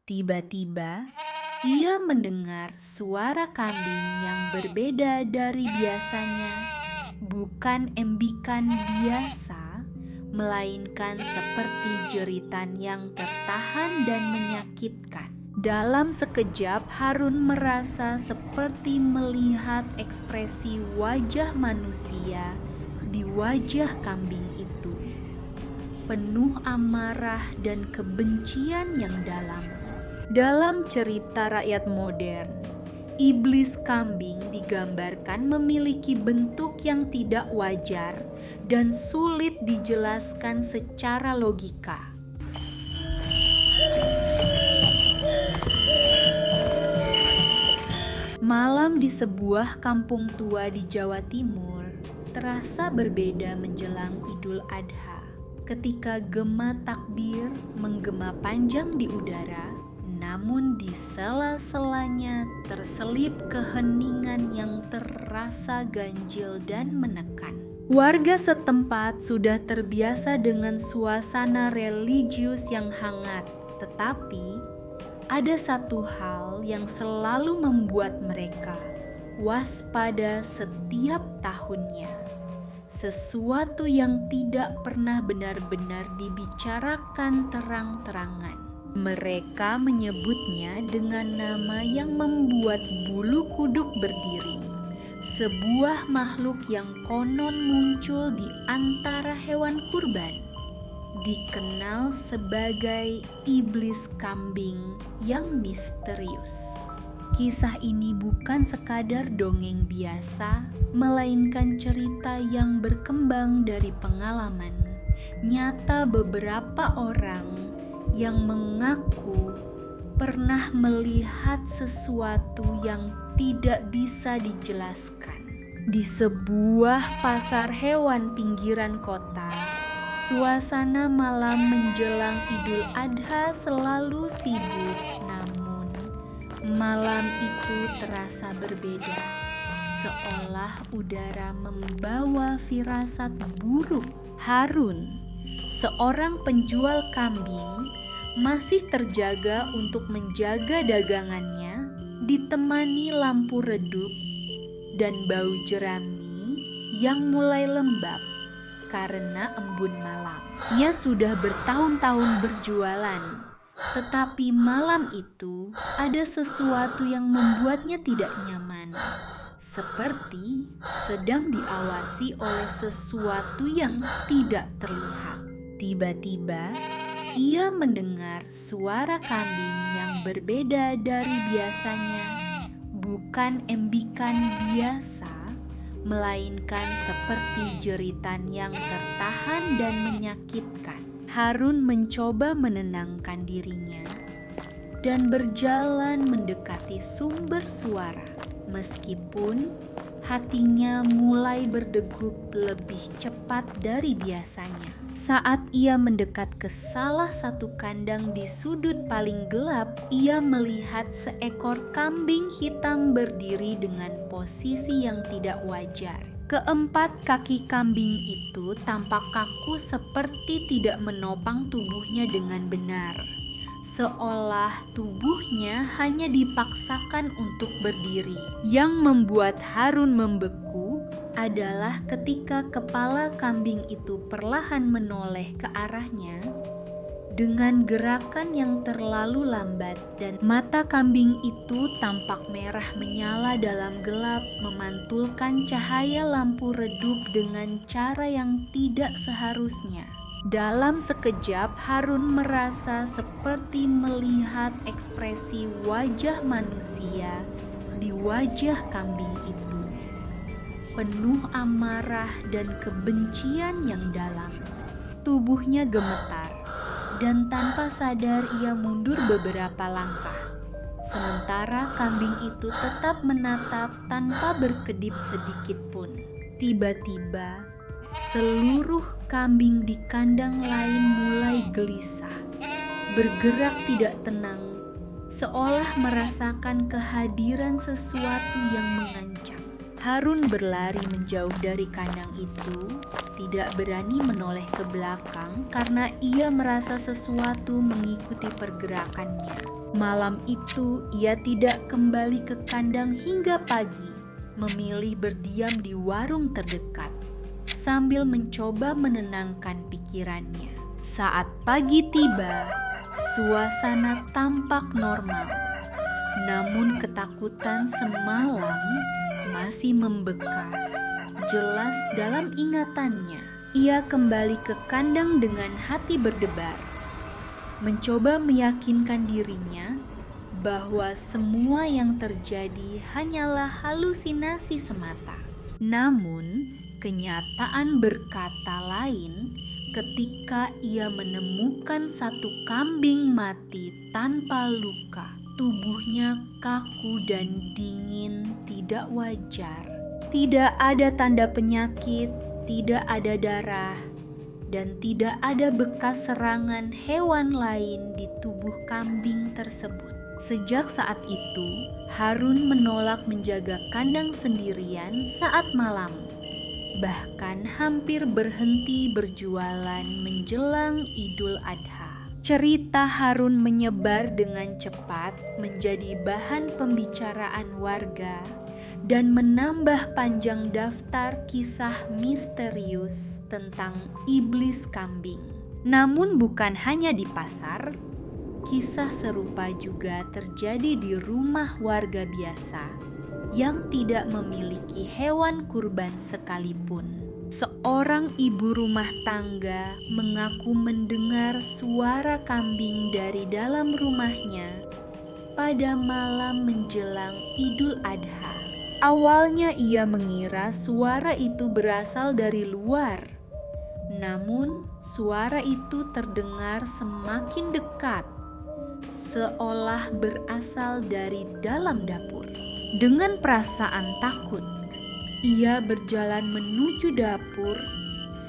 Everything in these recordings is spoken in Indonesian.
Tiba-tiba, ia mendengar suara kambing yang berbeda dari biasanya. Bukan embikan biasa, melainkan seperti jeritan yang tertahan dan menyakitkan. Dalam sekejap, Harun merasa seperti melihat ekspresi wajah manusia di wajah kambing itu, penuh amarah dan kebencian yang dalam. Dalam cerita rakyat modern, iblis kambing digambarkan memiliki bentuk yang tidak wajar dan sulit dijelaskan secara logika. Malam di sebuah kampung tua di Jawa Timur terasa berbeda menjelang Idul Adha. Ketika gema takbir menggema panjang di udara, namun di sela-selanya terselip keheningan yang terasa ganjil dan menekan. Warga setempat sudah terbiasa dengan suasana religius yang hangat, tetapi ada satu hal yang selalu membuat mereka waspada setiap tahunnya. Sesuatu yang tidak pernah benar-benar dibicarakan terang-terangan. Mereka menyebutnya dengan nama yang membuat bulu kuduk berdiri. Sebuah makhluk yang konon muncul di antara hewan kurban, dikenal sebagai iblis kambing yang misterius. Kisah ini bukan sekadar dongeng biasa, melainkan cerita yang berkembang dari pengalaman nyata beberapa orang yang mengaku pernah melihat sesuatu yang tidak bisa dijelaskan. Di sebuah pasar hewan pinggiran kota, suasana malam menjelang Idul Adha selalu sibuk, namun malam itu terasa berbeda, seolah udara membawa firasat buruk. Harun, seorang penjual kambing, masih terjaga untuk menjaga dagangannya, ditemani lampu redup dan bau jerami yang mulai lembab karena embun malam. Ia sudah bertahun-tahun berjualan, tetapi malam itu ada sesuatu yang membuatnya tidak nyaman, seperti sedang diawasi oleh sesuatu yang tidak terlihat. Tiba-tiba, ia mendengar suara kambing yang berbeda dari biasanya. Bukan embikan biasa, melainkan seperti jeritan yang tertahan dan menyakitkan. Harun mencoba menenangkan dirinya dan berjalan mendekati sumber suara, meskipun hatinya mulai berdegup lebih cepat dari biasanya. Saat ia mendekat ke salah satu kandang di sudut paling gelap, ia melihat seekor kambing hitam berdiri dengan posisi yang tidak wajar. Keempat kaki kambing itu tampak kaku seperti tidak menopang tubuhnya dengan benar, seolah tubuhnya hanya dipaksakan untuk berdiri. Yang membuat Harun membeku adalah ketika kepala kambing itu perlahan menoleh ke arahnya dengan gerakan yang terlalu lambat, dan mata kambing itu tampak merah menyala dalam gelap, memantulkan cahaya lampu redup dengan cara yang tidak seharusnya. Dalam sekejap, Harun merasa seperti melihat ekspresi wajah manusia di wajah kambing itu, penuh amarah dan kebencian yang dalam. Tubuhnya gemetar, dan tanpa sadar ia mundur beberapa langkah. Sementara kambing itu tetap menatap tanpa berkedip sedikit pun. Tiba-tiba, seluruh kambing di kandang lain mulai gelisah, bergerak tidak tenang, seolah merasakan kehadiran sesuatu yang mengancam. Harun berlari menjauh dari kandang itu, tidak berani menoleh ke belakang karena ia merasa sesuatu mengikuti pergerakannya. Malam itu ia tidak kembali ke kandang hingga pagi, memilih berdiam di warung terdekat sambil mencoba menenangkan pikirannya. Saat pagi tiba, suasana tampak normal. Namun ketakutan semalam masih membekas jelas dalam ingatannya. Ia kembali ke kandang dengan hati berdebar, mencoba meyakinkan dirinya bahwa semua yang terjadi hanyalah halusinasi semata. Namun, kenyataan berkata lain ketika ia menemukan satu kambing mati tanpa luka. Tubuhnya kaku dan dingin, tidak wajar. Tidak ada tanda penyakit, tidak ada darah, dan tidak ada bekas serangan hewan lain di tubuh kambing tersebut. Sejak saat itu, Harun menolak menjaga kandang sendirian saat malam. Bahkan hampir berhenti berjualan menjelang Idul Adha. Cerita Harun menyebar dengan cepat menjadi bahan pembicaraan warga dan menambah panjang daftar kisah misterius tentang iblis kambing. Namun bukan hanya di pasar, kisah serupa juga terjadi di rumah warga biasa yang tidak memiliki hewan kurban sekalipun. Seorang ibu rumah tangga mengaku mendengar suara kambing dari dalam rumahnya pada malam menjelang Idul Adha. Awalnya ia mengira suara itu berasal dari luar. Namun suara itu terdengar semakin dekat, seolah berasal dari dalam dapur. Dengan perasaan takut, ia berjalan menuju dapur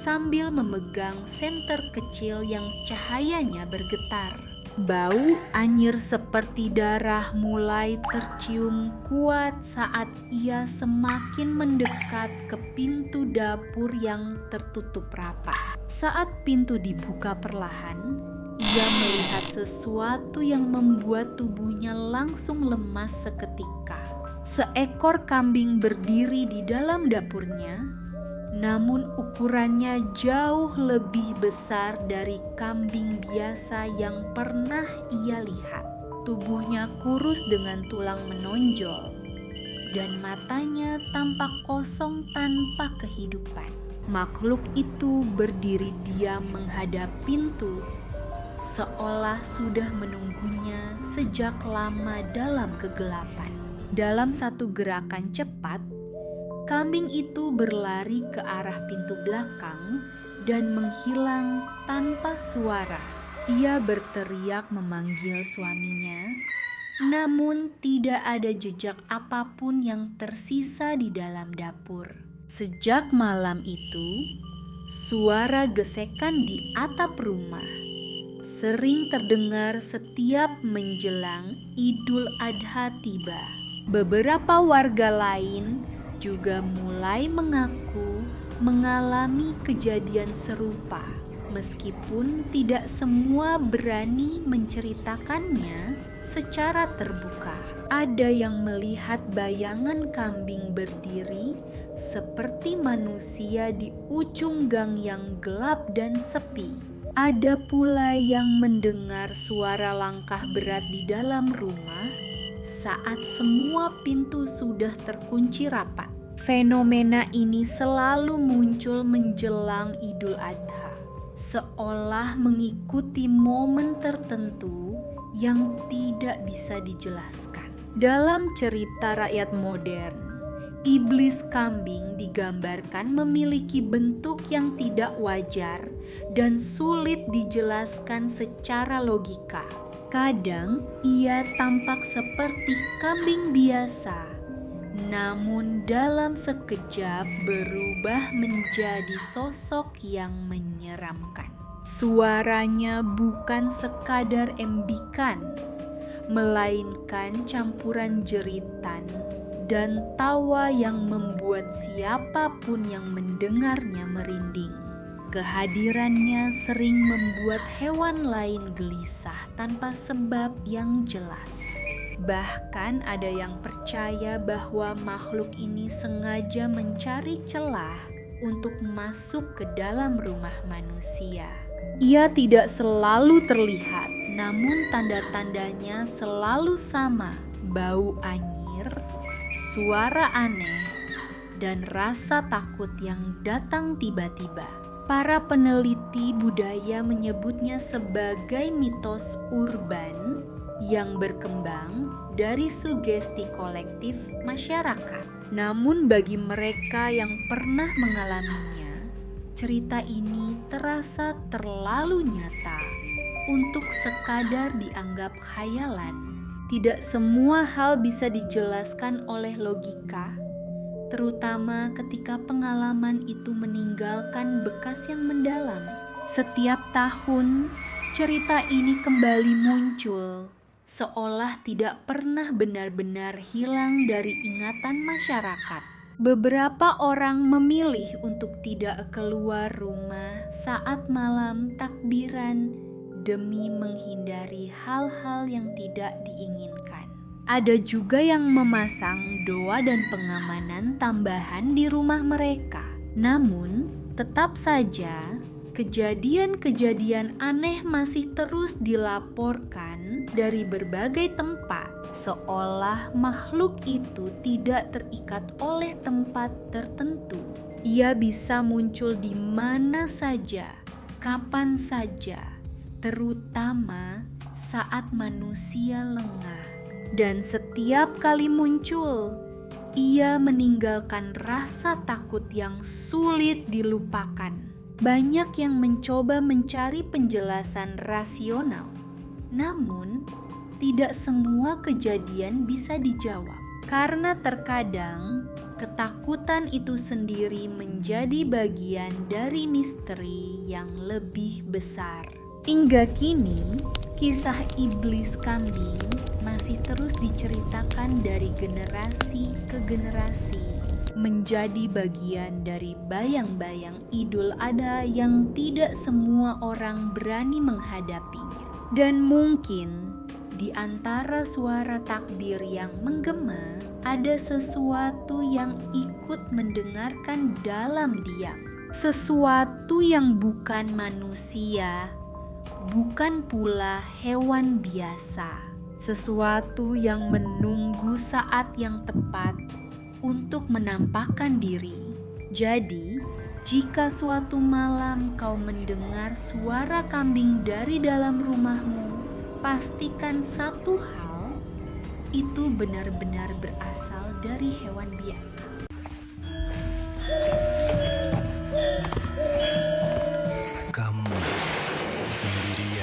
sambil memegang senter kecil yang cahayanya bergetar. Bau anyir seperti darah mulai tercium kuat saat ia semakin mendekat ke pintu dapur yang tertutup rapat. Saat pintu dibuka perlahan, ia melihat sesuatu yang membuat tubuhnya langsung lemas seketika. Seekor kambing berdiri di dalam dapurnya, namun ukurannya jauh lebih besar dari kambing biasa yang pernah ia lihat. Tubuhnya kurus dengan tulang menonjol, dan matanya tampak kosong tanpa kehidupan. Makhluk itu berdiri diam menghadap pintu, seolah sudah menunggunya sejak lama dalam kegelapan. Dalam satu gerakan cepat, kambing itu berlari ke arah pintu belakang dan menghilang tanpa suara. Ia berteriak memanggil suaminya, namun tidak ada jejak apapun yang tersisa di dalam dapur. Sejak malam itu, suara gesekan di atap rumah sering terdengar setiap menjelang Idul Adha tiba. Beberapa warga lain juga mulai mengaku mengalami kejadian serupa, meskipun tidak semua berani menceritakannya secara terbuka. Ada yang melihat bayangan kambing berdiri seperti manusia di ujung gang yang gelap dan sepi. Ada pula yang mendengar suara langkah berat di dalam rumah saat semua pintu sudah terkunci rapat. Fenomena ini selalu muncul menjelang Idul Adha, seolah mengikuti momen tertentu yang tidak bisa dijelaskan. Dalam cerita rakyat modern, iblis kambing digambarkan memiliki bentuk yang tidak wajar dan sulit dijelaskan secara logika. Kadang ia tampak seperti kambing biasa, namun dalam sekejap berubah menjadi sosok yang menyeramkan. Suaranya bukan sekadar embikan, melainkan campuran jeritan dan tawa yang membuat siapapun yang mendengarnya merinding. Kehadirannya sering membuat hewan lain gelisah tanpa sebab yang jelas. Bahkan ada yang percaya bahwa makhluk ini sengaja mencari celah untuk masuk ke dalam rumah manusia. Ia tidak selalu terlihat, namun tanda-tandanya selalu sama: bau anyir, suara aneh, dan rasa takut yang datang tiba-tiba. Para peneliti budaya menyebutnya sebagai mitos urban yang berkembang dari sugesti kolektif masyarakat. Namun bagi mereka yang pernah mengalaminya, cerita ini terasa terlalu nyata untuk sekadar dianggap khayalan. Tidak semua hal bisa dijelaskan oleh logika, terutama ketika pengalaman itu meninggalkan bekas yang mendalam. Setiap tahun, cerita ini kembali muncul, seolah tidak pernah benar-benar hilang dari ingatan masyarakat. Beberapa orang memilih untuk tidak keluar rumah saat malam takbiran demi menghindari hal-hal yang tidak diinginkan. Ada juga yang memasang doa dan pengamanan tambahan di rumah mereka. Namun, tetap saja kejadian-kejadian aneh masih terus dilaporkan dari berbagai tempat, seolah makhluk itu tidak terikat oleh tempat tertentu. Ia bisa muncul di mana saja, kapan saja, terutama saat manusia lengah. Dan setiap kali muncul, ia meninggalkan rasa takut yang sulit dilupakan. Banyak yang mencoba mencari penjelasan rasional, namun tidak semua kejadian bisa dijawab. Karena terkadang ketakutan itu sendiri menjadi bagian dari misteri yang lebih besar. Hingga kini, kisah iblis kambing masih terus diceritakan dari generasi ke generasi, menjadi bagian dari bayang-bayang Idul Adha yang tidak semua orang berani menghadapinya. Dan mungkin di antara suara takbir yang menggema, ada sesuatu yang ikut mendengarkan dalam diam. Sesuatu yang bukan manusia, bukan pula hewan biasa. Sesuatu yang menunggu saat yang tepat untuk menampakkan diri. Jadi, jika suatu malam kau mendengar suara kambing dari dalam rumahmu, pastikan satu hal, itu benar-benar berasal dari hewan biasa. Kamu sendirian